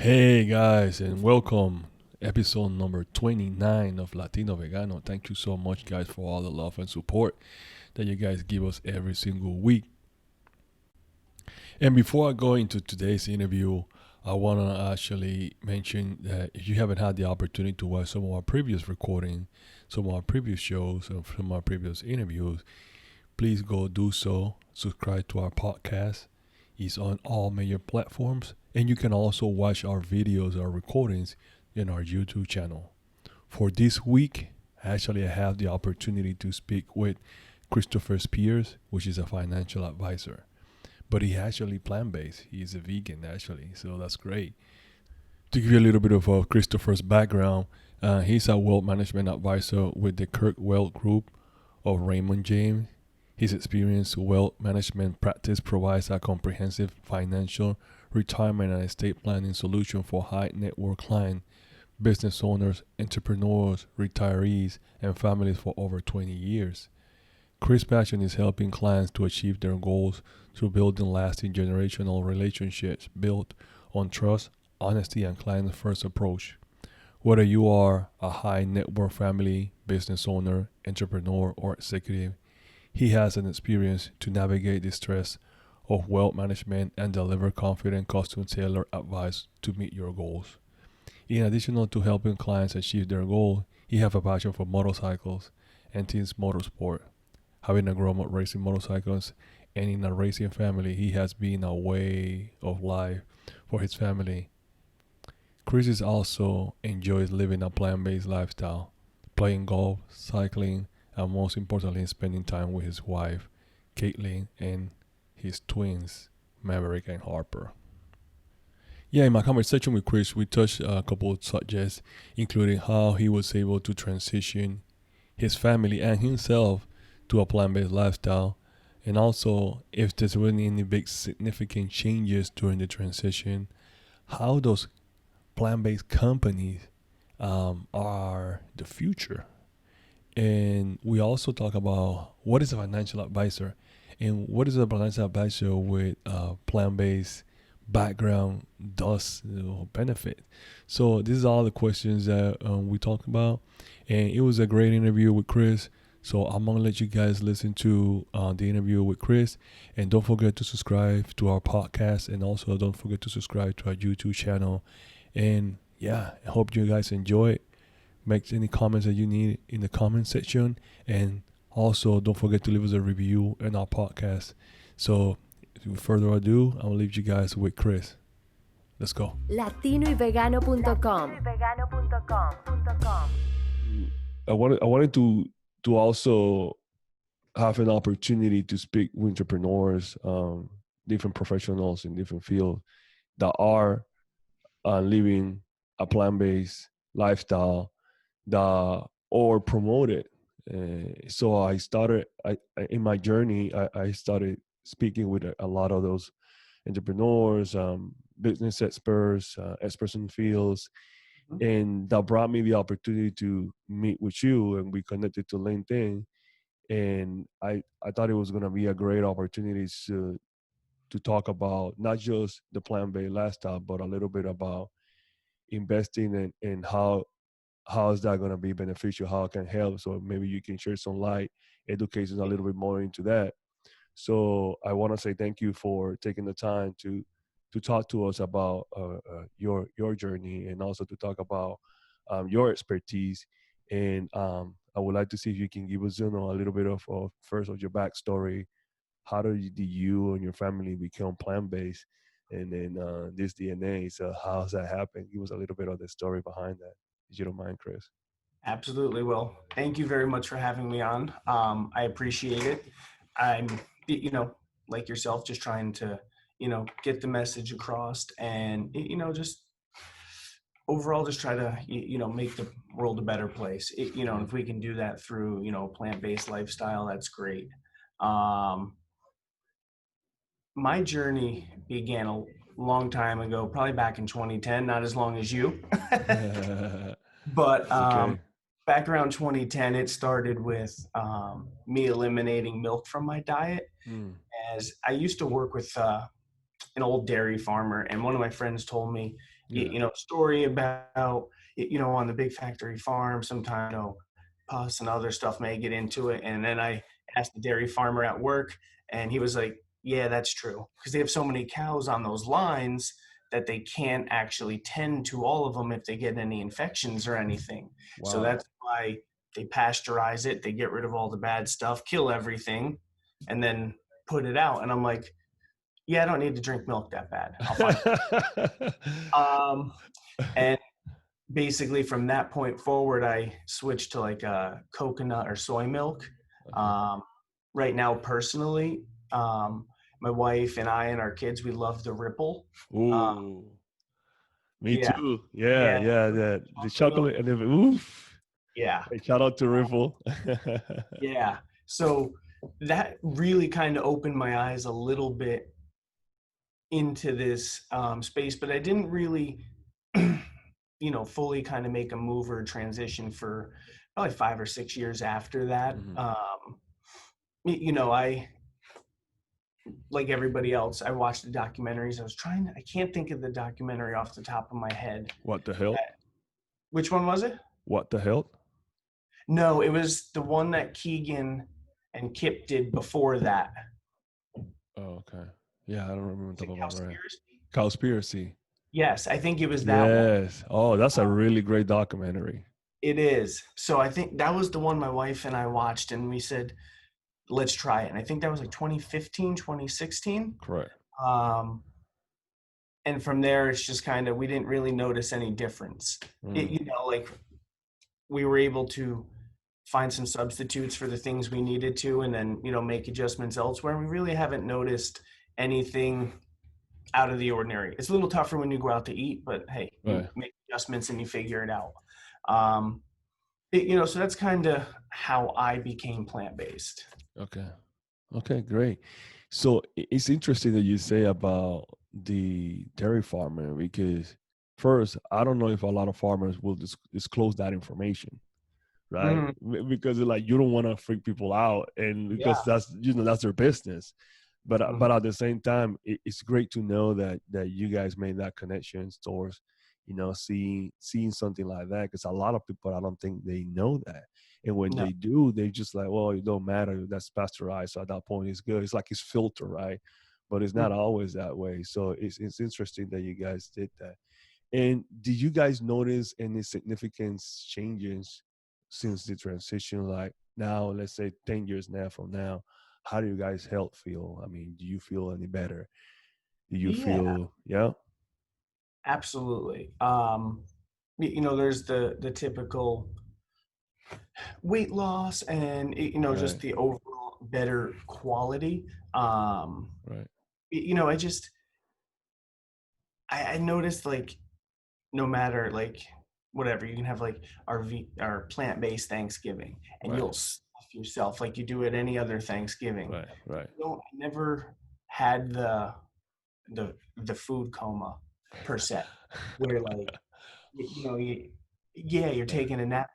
Hey guys, and welcome. Episode number 29 of Latino Vegano. Thank you so much, guys, for all the love and support that you guys give us every single week. And before I go into today's interview, I want to actually mention that if you haven't had the opportunity to watch some of our previous recording, some of our previous shows, and some of our previous interviews, please go do so. Subscribe to our podcast. It's on all major platforms. And you can also watch our videos, our recordings in our YouTube channel. For this week, actually, I have the opportunity to speak with Christopher Spears, which is a financial advisor. But he actually plant-based. He's a vegan, actually. So that's great. To give you a little bit of Christopher's background, he's a wealth management advisor with the Kirk Wealth Group of Raymond James. His experienced wealth management practice provides a comprehensive financial, retirement, and estate planning solution for high net worth clients, business owners, entrepreneurs, retirees, and families for over 20 years. Chris' passion is helping clients to achieve their goals through building lasting generational relationships built on trust, honesty, and client-first approach. Whether you are a high net worth family, business owner, entrepreneur, or executive, he has an experience to navigate the stress of wealth management and deliver confident, custom-tailored advice to meet your goals. In addition to helping clients achieve their goal, he has a passion for motorcycles and teams motorsport. Having a grown up racing motorcycles and in a racing family, he has been a way of life for his family. Chris is also enjoys living a plant-based lifestyle, playing golf, cycling, and most importantly, spending time with his wife, Caitlin, and his twins, Maverick and Harper. Yeah, in my conversation with Chris, we touched a couple of subjects, including how he was able to transition his family and himself to a plant-based lifestyle, and also if there's really any big significant changes during the transition, how those plant-based companies are the future. And we also talk about what is a financial advisor and what is a financial advisor with plant-based background does benefit. So this is all the questions that we talked about, and it was a great interview with Chris. So I'm gonna let you guys listen to the interview with Chris, and don't forget to subscribe to our podcast, and also don't forget to subscribe to our YouTube channel. And yeah, I hope you guys enjoy it. Make any comments that you need in the comment section, and also don't forget to leave us a review in our podcast. So without further ado, I'll leave you guys with Chris. Let's go. latinoyvegano.com. I wanted to also have an opportunity to speak with entrepreneurs, different professionals in different fields that are living a plant-based lifestyle that or promote it. So I started in my journey. I started speaking with a lot of those entrepreneurs, business experts, experts in fields, and that brought me the opportunity to meet with you, and we connected to LinkedIn. And I thought it was going to be a great opportunity to talk about not just the plant-based lifestyle, but a little bit about investing and how is that going to be beneficial, how it can help. So maybe you can share some light, education a little bit more into that. So I want to say thank you for taking the time to talk to us about your journey, and also to talk about your expertise. And I would like to see if you can give us, a little bit of first of your backstory. How did you and your family become plant-based? And then this DNA. So how's that happen? Give us a little bit of the story behind that, if you don't mind, Chris. Absolutely. Well, thank you very much for having me on. I appreciate it. I'm, like yourself, just trying to, get the message across and, just overall just try to, make the world a better place. If we can do that through, plant-based lifestyle, that's great. My journey began a long time ago, probably back in 2010, not as long as you. But Okay. back around 2010, it started with me eliminating milk from my diet, Mm. as I used to work with an old dairy farmer, and one of my friends told me, Yeah. a story about, on the big factory farm, sometimes, pus and other stuff may get into it. And then I asked the dairy farmer at work, and he was like, yeah, that's true. Because they have so many cows on those lines that they can't actually tend to all of them if they get any infections or anything. So Wow. that's why they pasteurize it, they get rid of all the bad stuff, kill everything, and then put it out. And I'm like, yeah, I don't need to drink milk that bad. I'll find. And basically from that point forward, I switched to like coconut or soy milk. Okay. Um, right now, personally, my wife and I and our kids, we love the Ripple. Uh, Ooh, me yeah, too. Yeah, yeah, yeah. The chocolate milk. chocolate and the oof. Yeah, Hey, shout out to Riffle. yeah. So that really kind of opened my eyes a little bit into this space, but I didn't really, fully kind of make a move or transition for probably 5 or 6 years after that. Mhm. I, like everybody else, I watched the documentaries. I can't think of the documentary off the top of my head. What the hell? Which one was it? What the hell? No, it was the one that Keegan and Kip did before that. Oh, okay. Yeah, I don't remember Is top it of my brain. Cowspiracy? Cowspiracy. Yes, I think it was that one. Yes. Oh, that's a really great documentary. It is. So I think that was the one my wife and I watched, and we said, let's try it. And I think that was like 2015, 2016. Correct. Um, and from there, it's just kind of, we didn't really notice any difference. Mm. Like we were able to find some substitutes for the things we needed to, and then, make adjustments elsewhere. We really haven't noticed anything out of the ordinary. It's a little tougher when you go out to eat, but hey, you Right. make adjustments and you figure it out. Um, so that's kind of how I became plant-based. Okay. Okay, great. So it's interesting that you say about the dairy farmer because first, I don't know if a lot of farmers will disclose that information, right? Mhm. Because like you don't want to freak people out, and Yeah. because that's their business. But Mhm. but at the same time, it's great to know that you guys made that connection towards, seeing something like that because a lot of people I don't think they know that, and when No. they do, they just like, well, it don't matter. That's pasteurized, so at that point, it's good. It's like it's filtered, right? But it's not Mhm. always that way. So it's interesting that you guys did that. And did you guys notice any significant changes since the transition? Like now, let's say 10 years now from now, how do you guys health feel? I mean, do you feel any better? Do you Yeah, feel, yeah? absolutely. There's the typical weight loss and just Right, the overall better quality. Um, right, I just I noticed, like, no matter, like, whatever, you can have like our plant-based Thanksgiving, and right, you'll stuff yourself like you do at any other Thanksgiving. right, right. I never had the food coma per se, where like yeah, you're Yeah, taking a nap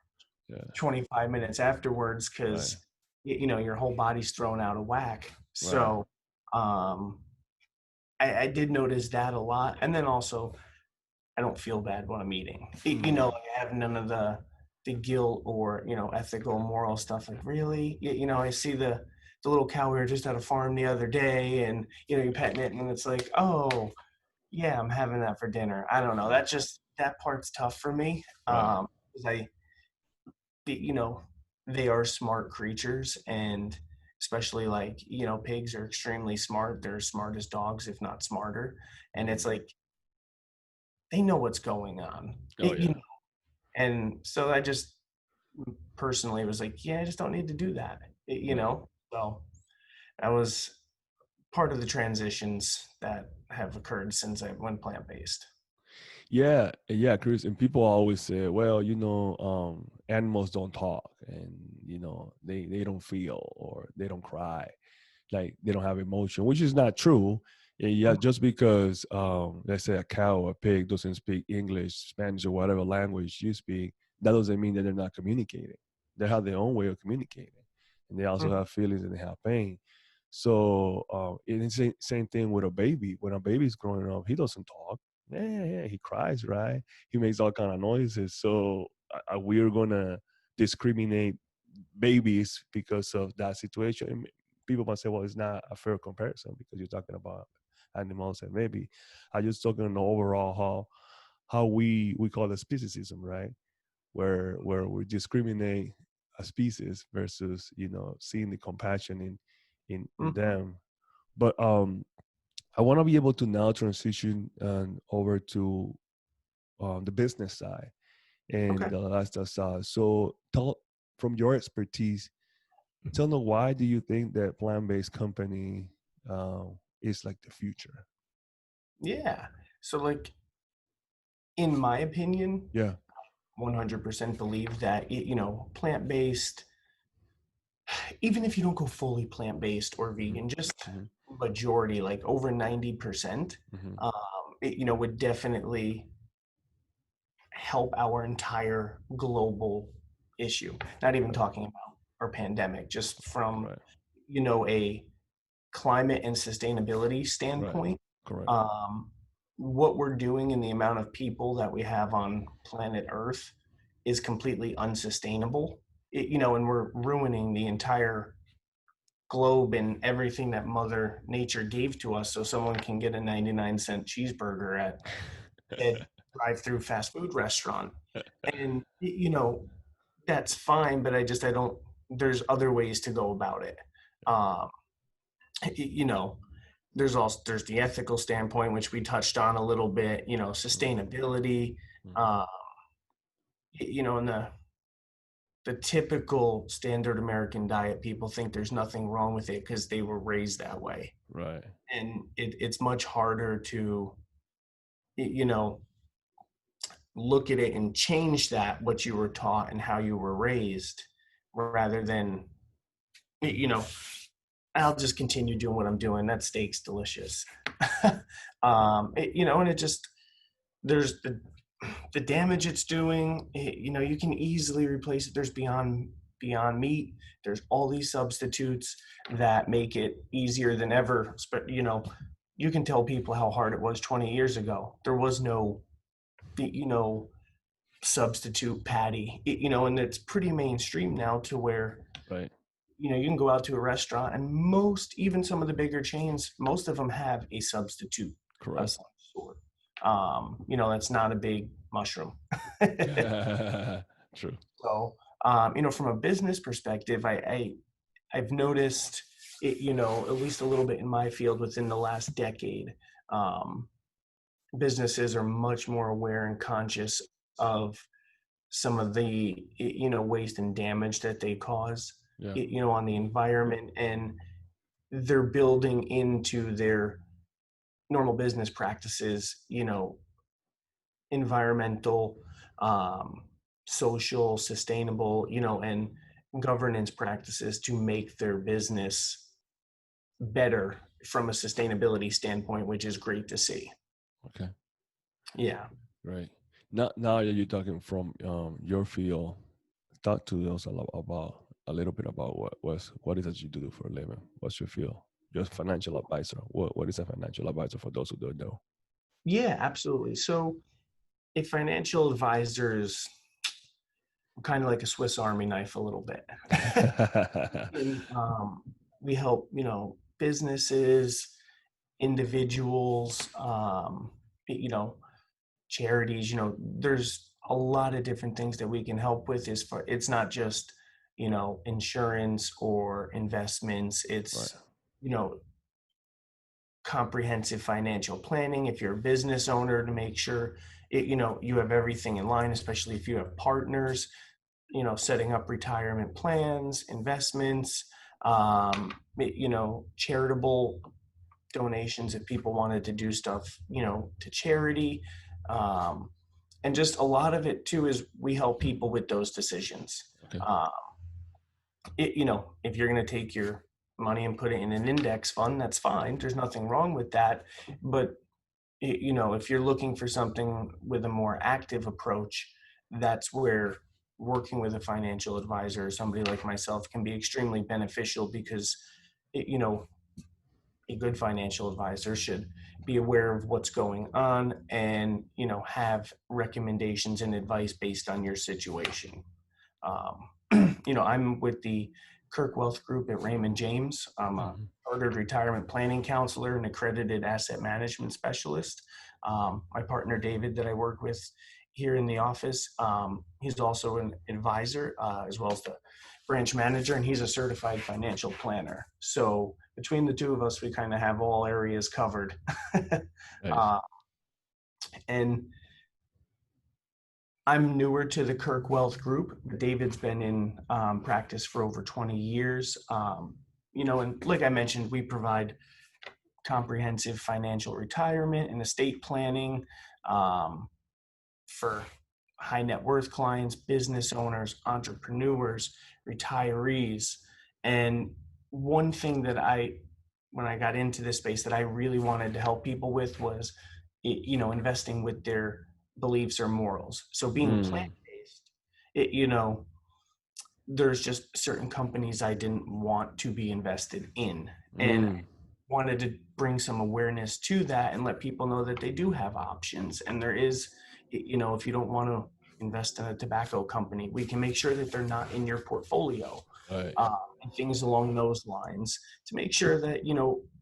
yeah, 25 minutes afterwards right, because your whole body's thrown out of whack. right. So um, I did notice that a lot, and then also I don't feel bad when I'm eating. Mm, Like I have none of the guilt or ethical, moral stuff. Like really, I see the little cow we were just at a farm the other day, and you're petting it, and it's like, oh yeah, I'm having that for dinner. I don't know. That part's tough for me. right. 'Cause the- you know, they are smart creatures, and especially like pigs are extremely smart. They're as smart as dogs, if not smarter. And it's Mm. like they know what's going on. Oh, yeah. And so I just personally was like, yeah, I just don't need to do that. Right. So that was part of the transitions that have occurred since I went plant based. Yeah, yeah, Chris. And people always say, well, animals don't talk and, they don't feel or they don't cry. Like they don't have emotion, which is not true. Yeah, just because let's say a cow or a pig doesn't speak English, Spanish, or whatever language you speak, that doesn't mean that they're not communicating. They have their own way of communicating, and they also Mhm. have feelings and they have pain. So it's the same thing with a baby. When a baby's growing up, he doesn't talk. Yeah, he cries, right? He makes all kind of noises. So we're gonna discriminate babies because of that situation. And people might say, well, it's not a fair comparison because you're talking about animals and maybe I just talking on overall how we call it speciesism, right? Where we discriminate a species versus seeing the compassion in Mhm. them. But I want to be able to now transition over to the business side and Okay. the lifestyle side. So tell from your expertise, tell me, why do you think that plant-based company is like the future? Yeah. So, like, in my opinion, Yeah. 100% believe that, plant-based, even if you don't go fully plant-based or Hmm. vegan, just Hmm. majority, like over 90%, Hmm. would definitely help our entire global issue. Not even Right. talking about our pandemic, just from, Right. a climate and sustainability Right. standpoint. Correct. um, what we're doing and the amount of people that we have on planet Earth is completely unsustainable. And we're ruining the entire globe and everything that Mother Nature gave to us so someone can get a 99-cent cheeseburger at a drive-through fast food restaurant. And, that's fine, but I don't, there's other ways to go about it. Um, you know, there's the ethical standpoint, which we touched on a little bit, sustainability, Hmm. uh, and the typical standard American diet, people think there's nothing wrong with it because they were raised that way. Right. And it's much harder to, you know, look at it and change that, what you were taught and how you were raised, rather than, you know, I'll just continue doing what I'm doing. That steak's delicious. And it just, there's the damage it's doing. You can easily replace it. There's beyond meat. There's all these substitutes that make it easier than ever. But you can tell people how hard it was 20 years ago. There was no, you know, substitute patty. And it's pretty mainstream now to where Right. you can go out to a restaurant and most, even some of the bigger chains, most of them have a substitute of Correct. some sort. That's not a big mushroom. True. So, from a business perspective, I've noticed it, at least a little bit in my field within the last decade, um, businesses are much more aware and conscious of some of the, waste and damage that they cause, Yeah. on the environment, and they're building into their normal business practices, environmental, um, social, sustainable, and governance practices to make their business better from a sustainability standpoint, which is great to see. Okay. Yeah. Right. Now that you're talking from your field, talk to us a little bit about what is it you do for a living. What's your field? You're a financial advisor. What is a financial advisor for those who don't know? Yeah, absolutely. So a financial advisor is kind of like a Swiss Army knife a little bit. And we help, businesses, individuals, you know, charities, there's a lot of different things that we can help with. It's not just, insurance or investments. Right. It's, you know, comprehensive financial planning if you're a business owner, to make sure you have everything in line, especially if you have partners, setting up retirement plans, investments, charitable donations if people wanted to do stuff, to charity. Um, and just a lot of it too is we help people with those decisions. Okay. Uh, if you're going to take your money and put it in an index fund, that's fine. There's nothing wrong with that. But, if you're looking for something with a more active approach, that's where working with a financial advisor or somebody like myself can be extremely beneficial because, a good financial advisor should be aware of what's going on and, have recommendations and advice based on your situation. I'm with the Kirk Wealth Group at Raymond James. I'm a Hmm. chartered retirement planning counselor and accredited asset management specialist. My partner David, that I work with here in the office, he's also an advisor as well as the branch manager, and he's a certified financial planner. So between the two of us, we kind of have all areas covered. Nice. uh, and I'm newer to the Kirk Wealth Group. David's been in practice for over 20 years. And like I mentioned, we provide comprehensive financial retirement and estate planning um, for high net worth clients, business owners, entrepreneurs, retirees. And one thing that when I got into this space that I really wanted to help people with was, investing with their beliefs or morals. So being plant Mm. based, there's just certain companies I didn't want to be invested in. And Mm. wanted to bring some awareness to that and let people know that they do have options. And there is, if you don't want to invest in a tobacco company, we can make sure that they're not in your portfolio, Right. and things along those lines to make sure that,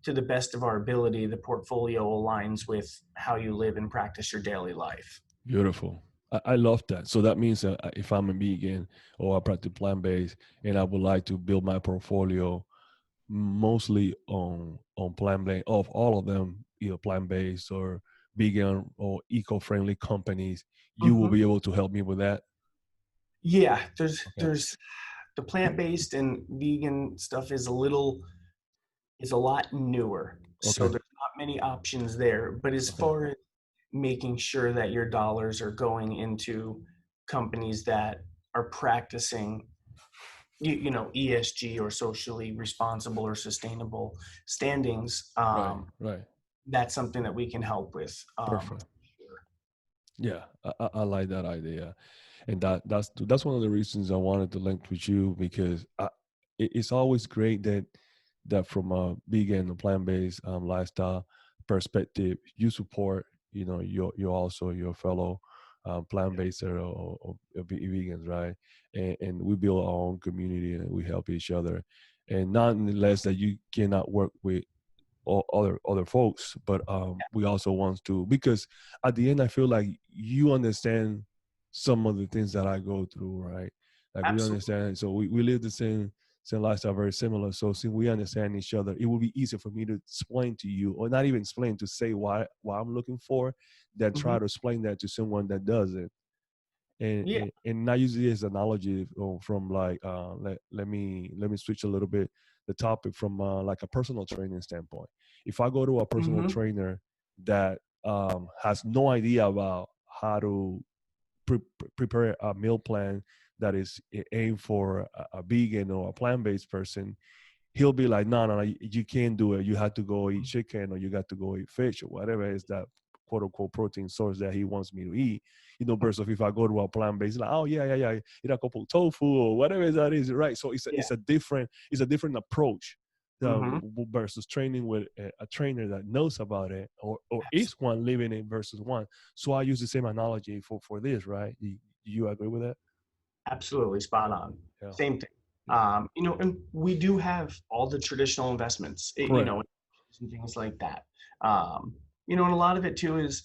to the best of our ability, the portfolio aligns with how you live and practice your daily life. Beautiful. I love that. So that means that if I'm a vegan or I practice plant based and I would like to build my portfolio mostly on plant based, of all of them, either plant based or vegan or eco friendly companies, you will Mhm. be able to help me with that. Yeah, there's Okay. there's the plant-based and vegan stuff is a lot newer. So Okay. there's not many options there. But as Okay. far as making sure that your dollars are going into companies that are practicing, ESG or socially responsible or sustainable standings, Right. Right. that's something that we can help with. Perfect. Sure. Yeah, I like that idea, and that's one of the reasons I wanted to link with you because it's always great that from a vegan and plant based lifestyle perspective, you support you're also your fellow plant based or vegans, right? And we build our own community and we help each other, and not unless that you cannot work with or other folks, but we also want to, because at the end I feel like you understand some of the things that I go through, right? Like we Absolutely. understand, so we live the same lifestyle, very similar. So since we understand each other, it will be easier for me to explain to you, or not even explain, to say why I'm looking for that, Hmm. try to explain that to someone that doesn't. and Yeah. and, and I use it as an analogy from like let me switch a little bit the topic from like a personal training standpoint. If I go to a personal Hmm. trainer that has no idea about how to prepare a meal plan that is aimed for a vegan or a plant-based person, he'll be like, no, you can't do it. You have to go eat chicken or you got to go eat fish or whatever is that quote unquote protein source that he wants me to eat. Versus if I go to a plant based, like, oh yeah, eat a couple of tofu or whatever that is, right? So Yeah. it's a different approach Hmm. versus training with a trainer that knows about it or is one living it versus one. So I use the same analogy for this, right? You agree with that? Absolutely spot on. Yeah, Same thing. yeah, And we do have all the traditional investments, correct. and things like that. And a lot of it too is,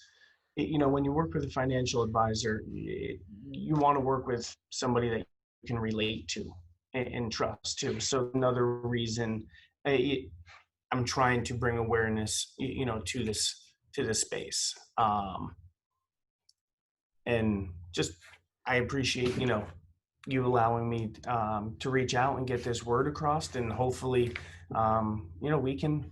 when you work with a financial advisor, you want to work with somebody that you can relate to and trust too. So another reason I'm trying to bring awareness, to this space. And just I appreciate you allowing me to reach out and get this word across, and hopefully we can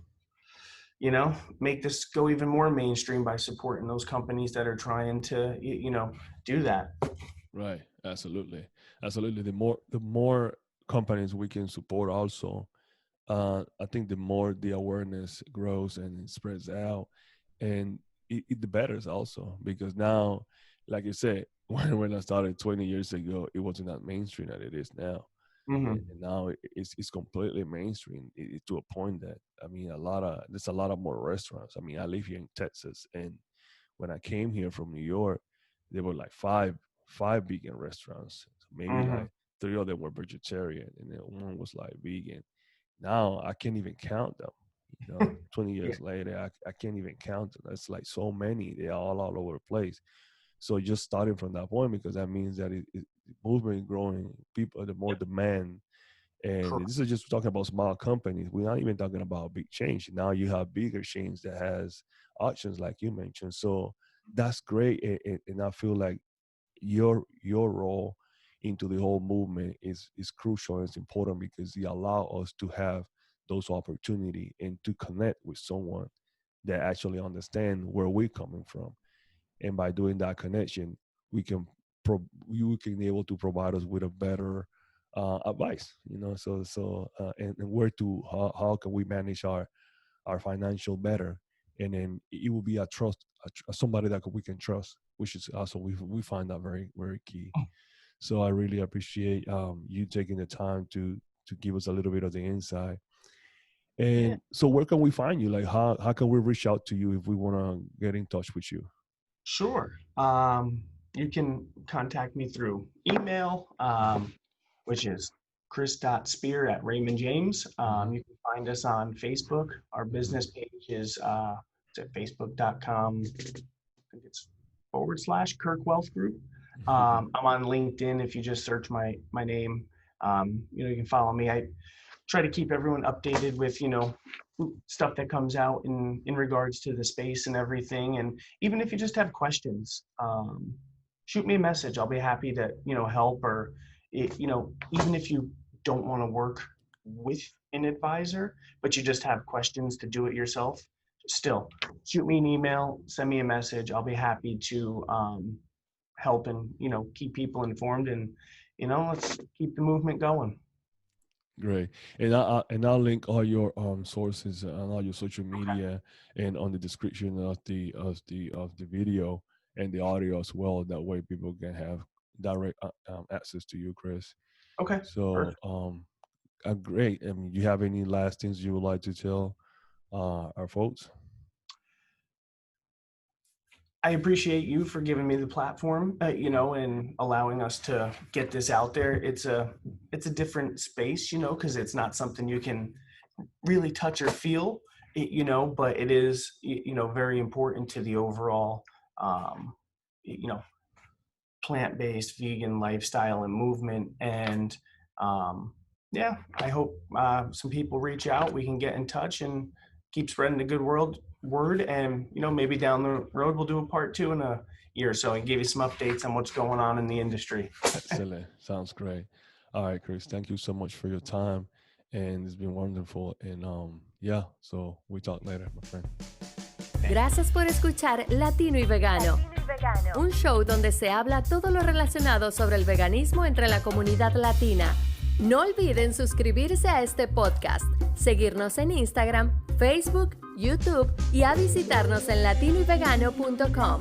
make this go even more mainstream by supporting those companies that are trying to do that. Right. Absolutely. Absolutely. The more companies we can support also, I think the more the awareness grows and it spreads out, and the better also, because now, like you said, when I started 20 years ago, it wasn't that mainstream that it is now. And now it's completely mainstream to a point that, I mean, there's a lot of more restaurants. I mean, I live here in Texas, and when I came here from New York, there were like five vegan restaurants. So maybe like 3 of them were vegetarian, and then one was like vegan. Now I can't even count them. 20 years later, I can't even count them. That's like so many. They're all over the place. So just starting from that point, because that means that the movement growing, people, the more demand. And this is just talking about small companies. We're not even talking about big chains. Now you have bigger chains that has options like you mentioned. So that's great. And I feel like your role into the whole movement is crucial and it's important, because you allow us to have those opportunity and to connect with someone that actually understand where we're coming from. And by doing that connection, we can you can be able to provide us with a better advice, and where to how can we manage our financial better, and then it will be somebody that we can trust, which is also we find that very, very key. So I really appreciate you taking the time to give us a little bit of the insight. And so where can we find you? Like how can we reach out to you if we want to get in touch with you? Sure. You can contact me through email, which is chris.spear@Raymond James. You can find us on Facebook. Our business page is it's at facebook.com. I think it's /Kirk Wealth Group. I'm on LinkedIn. If you just search my name, you can follow me. I try to keep everyone updated with, stuff that comes out in regards to the space and everything. And even if you just have questions, shoot me a message. I'll be happy to, help, or, even if you don't want to work with an advisor, but you just have questions to do it yourself, still shoot me an email, send me a message. I'll be happy to help and, keep people informed, and, let's keep the movement going. Great. And I'll link all your sources and all your social media and on the description of the video and the audio as well. That way people can have direct access to you, Chris. Okay. So great. You have any last things you would like to tell our folks? I appreciate you for giving me the platform, and allowing us to get this out there. It's a different space, because it's not something you can really touch or feel, but it is, very important to the overall, plant-based vegan lifestyle and movement. And I hope some people reach out. We can get in touch and keep spreading the good word, and maybe down the road we'll do a part 2 in a year or so and give you some updates on what's going on in the industry. Excellent. Sounds great. All right, Chris, thank you so much for your time, and it's been wonderful. And so we talk later, my friend. Gracias por escuchar Latino y Vegano, un show donde se habla todo lo relacionado sobre el veganismo entre la comunidad latina. No olviden suscribirse a este podcast, seguirnos en Instagram, Facebook, YouTube y a visitarnos en latinoyvegano.com.